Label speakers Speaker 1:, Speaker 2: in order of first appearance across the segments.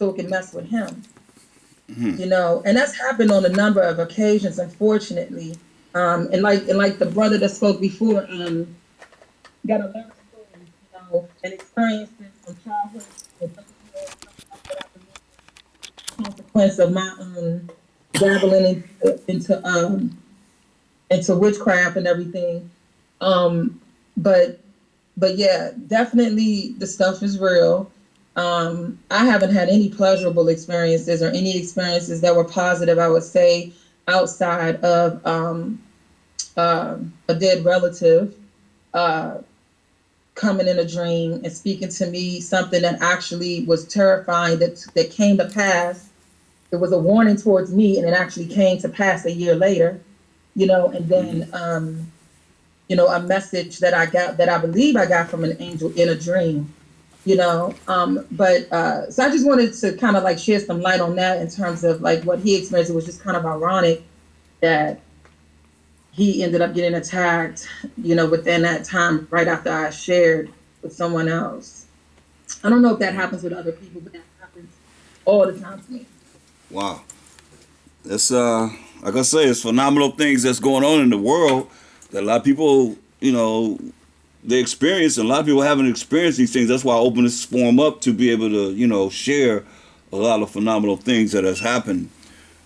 Speaker 1: so it can mess with him. And that's happened on a number of occasions, unfortunately. And like the brother that spoke before, got a lot of stories, and experiences from childhood and 30 years growing up that I believe was a consequence of my dabbling into witchcraft and everything. Um, but but yeah, definitely the stuff is real. I haven't had any pleasurable experiences or any experiences that were positive, I would say, outside of a dead relative uh, coming in a dream and speaking to me something that actually was terrifying that came to pass. It was a warning towards me, and it actually came to pass a year later. And then a message that I got, that I believe I got from an angel in a dream. But so I just wanted to kind of like share some light on that in terms of like what he experienced. It was just kind of ironic that he ended up getting attacked, within that time right after I shared with someone else. I don't know if that happens with other people, but that happens all the time to me.
Speaker 2: Wow. That's like I say, it's phenomenal things that's going on in the world that a lot of people, they experience, and a lot of people haven't experienced these things. That's why I opened this forum up to be able to, share a lot of phenomenal things that has happened,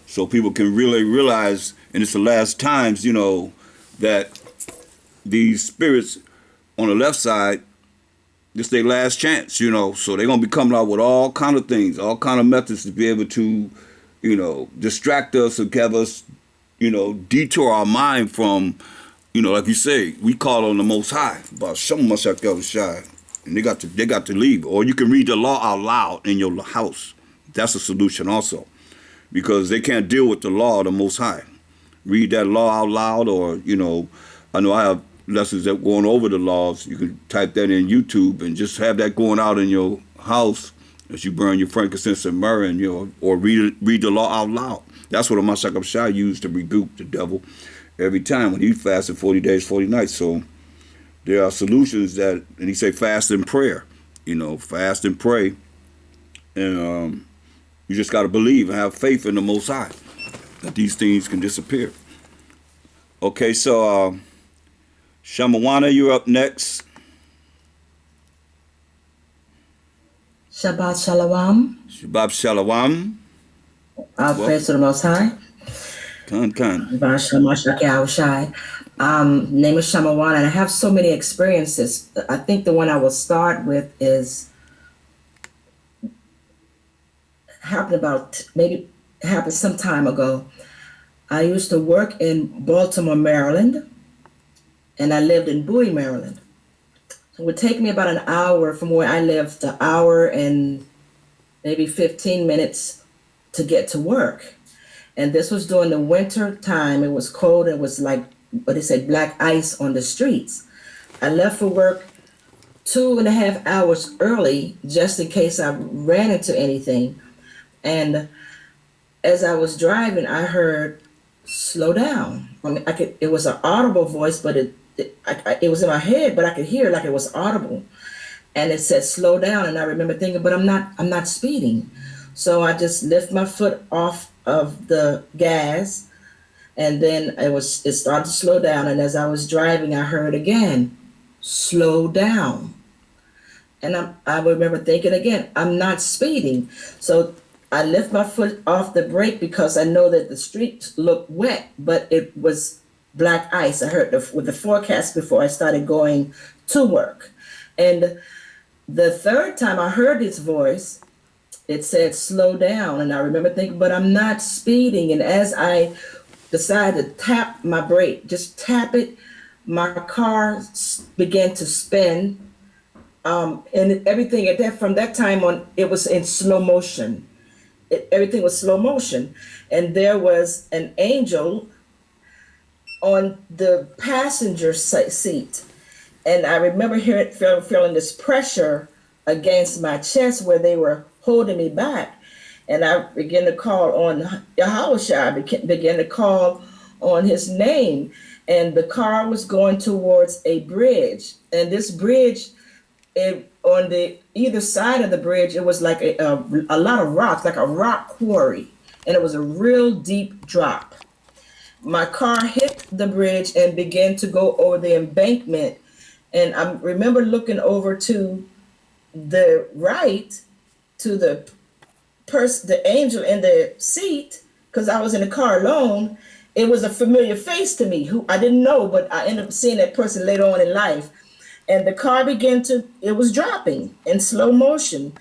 Speaker 2: so people can really realize, and it's the last times, that these spirits on the left side, this their last chance, so they're gonna be coming out with all kind of things, all kind of methods to be able to, distract us or have us, detour our mind from, like you say, we call on the Most High, but some must have got shy, and they got to leave. Or you can read the law out loud in your house. That's a solution also, because they can't deal with the law of the Most High. Read that law out loud, or I know I have lessons that going over the laws. You can type that in YouTube and just have that going out in your house as you burn your frankincense and myrrh, and or read the law out loud. That's what a Mashak Shai used to rebuke the devil every time when he fasted 40 days, 40 nights. So there are solutions that, and he say fast and prayer, fast and pray, and you just got to believe and have faith in the Most High that these things can disappear. Okay, so Shamawana, you're up next.
Speaker 3: Shabbat Shalom.
Speaker 2: Shabbat Shalom.
Speaker 3: All praise to the Most High.
Speaker 2: Khan.
Speaker 3: Name is Shamawan, and I have so many experiences. I think the one I will start with is happened some time ago. I used to work in Baltimore, Maryland, and I lived in Bowie, Maryland. So it would take me about an hour from where I lived, an hour and maybe 15 minutes to get to work. And this was during the winter time. It was cold. It was like what they say, black ice on the streets. I left for work 2.5 hours early just in case I ran into anything. And as I was driving, I heard, slow down. I mean, it was an audible voice, but it was in my head, but I could hear it like it was audible. And it said, slow down. And I remember thinking, but I'm not speeding. So I just lift my foot off of the gas, and then it started to slow down. And as I was driving, I heard again, slow down. And I remember thinking again, I'm not speeding. So I lift my foot off the brake because I know that the streets looked wet, but it was black ice. I heard with the forecast before I started going to work. And the third time I heard his voice, it said, slow down. And I remember thinking, but I'm not speeding. And as I decided to tap my brake, just tap it, my car began to spin. And everything from that time on, it was in slow motion. Everything was slow motion. And there was an angel on the passenger seat. And I remember feeling this pressure against my chest where they were holding me back. And I began to call on Yahushua. I began to call on his name. And the car was going towards a bridge. And this bridge, it on the either side of the bridge, it was like a lot of rocks, like a rock quarry, and it was a real deep drop. My car hit the bridge and began to go over the embankment, and I remember looking over to the right to the angel in the seat, because I was in the car alone. It was a familiar face to me who I didn't know, but I ended up seeing that person later on in life. And the car it was dropping in slow motion.